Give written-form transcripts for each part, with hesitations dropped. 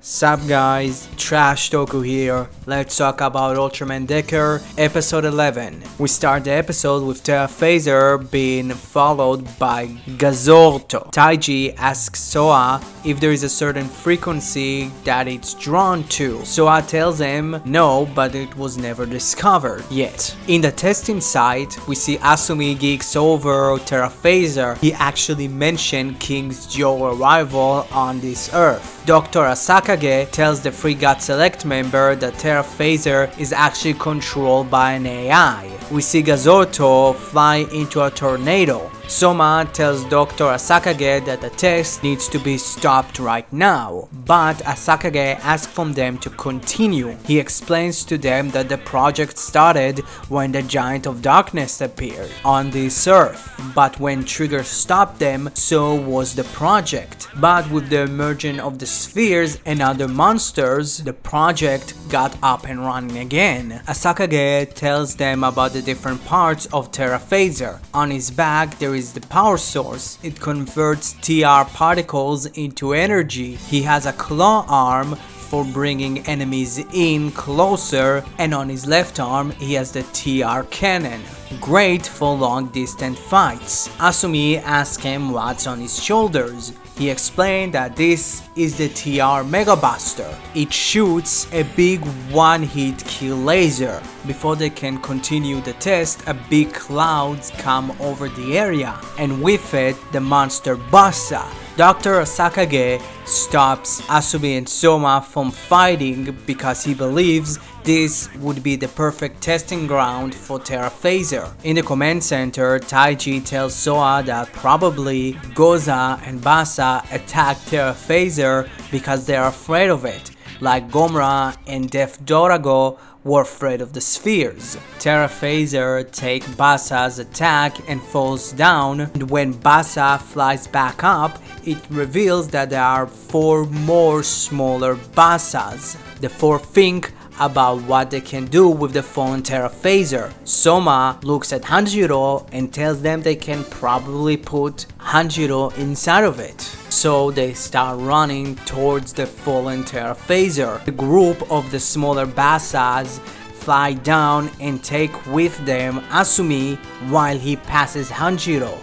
Sup guys, Trash Toku here. Let's talk about Ultraman DECKER episode 11. We start the episode with TERRAPHASER being followed by Gazorto. Taiji asks Soa if there is a certain frequency that it's drawn to. Soa tells him no, but it was never discovered yet. In the testing site, we see Asumi geeks over TERRAPHASER. He actually mentioned King's Joe arrival on this Earth. Dr. Asakage tells the Frigate Select member that TERRAPHASER is actually controlled by an AI. We see Gazorto fly into a tornado. Soma tells Dr. Asakage that the test needs to be stopped right now, but Asakage asks from them to continue. He explains to them that the project started when the Giant of Darkness appeared on this Earth, but when Trigger stopped them, so was the project. But with the emergence of the spheres and other monsters, the project got up and running again. Asakage tells them about the different parts of TERRAPHASER. On his back there is the power source. It converts TR particles into energy. He has a claw arm for bringing enemies in closer, and on his left arm he has the TR cannon. Great for long distance fights. Asumi asks him what's on his shoulders. He explained that this is the TR Mega Buster. It shoots a big one-hit kill laser. Before they can continue the test, a big cloud comes over the area, and with it, the monster Bassa. Dr. Asakage stops Asumi and Soma from fighting because he believes this would be the perfect testing ground for TERRAPHASER. In the command center, Taiji tells Soa that probably Goza and Bassa attacked TERRAPHASER because they are afraid of it, like Gomra and Def Dorago were afraid of the spheres. TERRAPHASER takes Bassa's attack and falls down, and when Bassa flies back up, it reveals that there are 4 more smaller Bassas. The 4 think about what they can do with the fallen TERRAPHASER. Soma looks at Hanjiro and tells them they can probably put Hanjiro inside of it. So they start running towards the fallen TERRAPHASER. The group of the smaller Bassas fly down and take with them Asumi while he passes Hanjiro,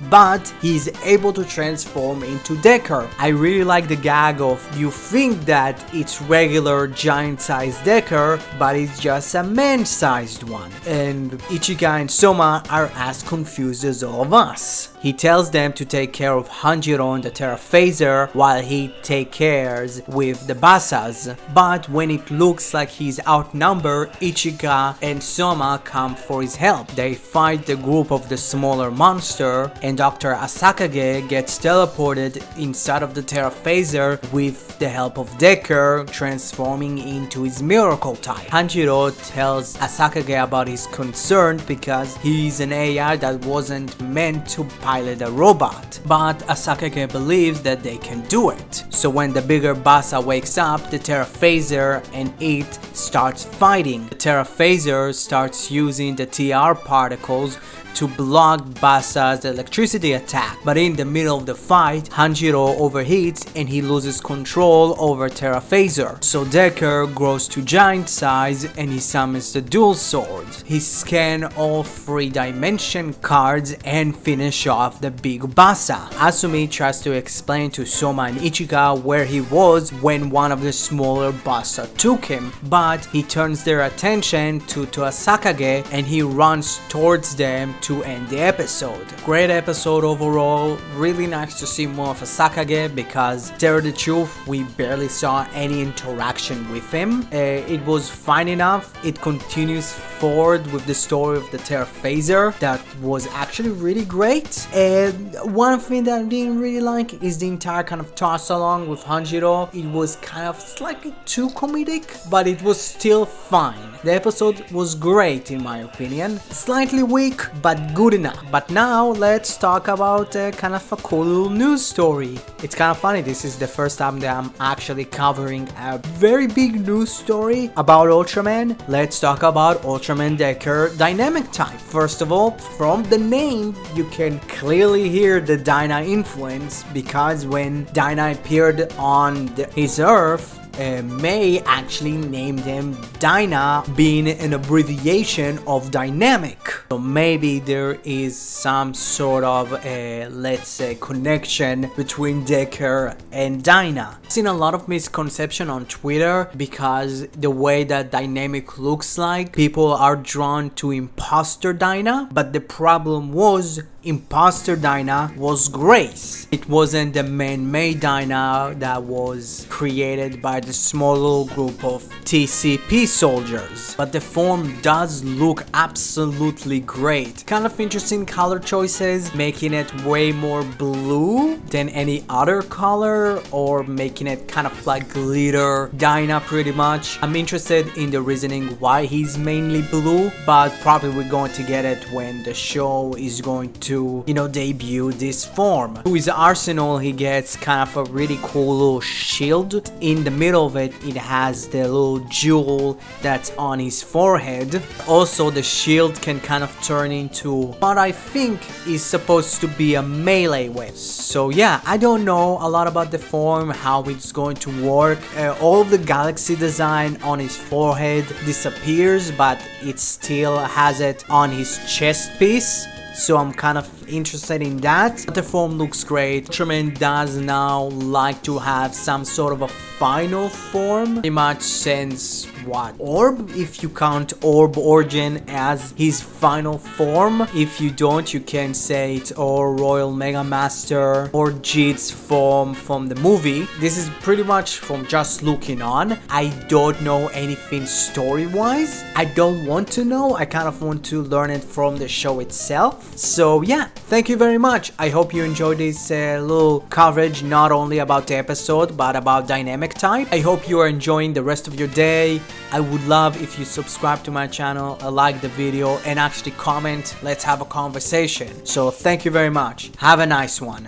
but he's able to transform into DECKER. I really like the gag of you think that it's regular giant-sized DECKER, but it's just a man-sized one. And Ichigo and Soma are as confused as all of us. He tells them to take care of Hanjiro and the TERRAPHASER while he takes cares with the Bassas. But when it looks like he's outnumbered, Ichigo and Soma come for his help. They fight the group of the smaller monster, and Dr. Asakage gets teleported inside of the TERRAPHASER with the help of DECKER, transforming into his miracle type. Hanjiro tells Asakage about his concern because he's an AI that wasn't meant to pilot a robot, but Asakage believes that they can do it. So when the bigger Bassa wakes up, the TERRAPHASER and it starts fighting. The TERRAPHASER starts using the TR particles to block Bassa's electricity attack, but in the middle of the fight, Hanjiro overheats and he loses control over TERRAPHASER. So DECKER grows to giant size and he summons the dual sword. He scans all 3-dimension cards and finishes off the big Bassa. Asumi tries to explain to Soma and Ichigo where he was when one of the smaller Bassa took him, but he turns their attention to Asakage and he runs towards them to end the episode. Great episode overall, really nice to see more of Asakage because, to tell the truth, we barely saw any interaction with him. It was fine enough. It continues forward with the story of the TERRAPHASER that was actually really great. And one thing that I didn't really like is the entire kind of toss along with Hanjiro. It was kind of slightly too comedic, but it was still fine. The episode was great in my opinion. Slightly weak, but good enough. But now let's talk about kind of a cool little news story. It's kind of funny, this is the first time that I'm actually covering a very big news story about Ultraman. Let's talk about Ultraman DECKER Dynamic Type. First of all, from the name you can clearly hear the Dyna influence, because when Dyna appeared on his Earth, May actually named him Dyna, being an abbreviation of dynamic. So maybe there is some sort of let's say connection between Decker and Dyna. I've seen a lot of misconception on Twitter because the way that dynamic looks like, people are drawn to imposter Dyna, but the problem was imposter Dyna was Grace. It wasn't the man-made Dyna that was created by the small little group of TCP soldiers. But the form does look absolutely great. Kind of interesting color choices, making it way more blue than any other color, or making it kind of like glitter Dyna pretty much. I'm interested in the reasoning why he's mainly blue, but probably we're going to get it when the show is going to, you know, debut this form. To his arsenal, he gets kind of a really cool little shield. In the middle of it, it has the little jewel that's on his forehead. Also, the shield can kind of turn into what I think is supposed to be a melee weapon. So yeah, I don't know a lot about the form, how it's going to work. All of the galaxy design on his forehead disappears, but it still has it on his chest piece. So I'm kind of interested in that. The form looks great. Ultraman does now like to have some sort of a final form, pretty much since what? Orb? If you count Orb Origin as his final form. If you don't, you can say it's or Royal Mega Master or Jit's form from the movie. This is pretty much from just looking on. I don't know anything story-wise. I don't want to know. I kind of want to learn it from the show itself. So yeah, thank you very much. I hope you enjoyed this little coverage, not only about the episode, but about Dynamic Type. I hope you are enjoying the rest of your day. I would love if you subscribe to my channel, like the video, and actually comment. Let's have a conversation. So thank you very much. Have a nice one.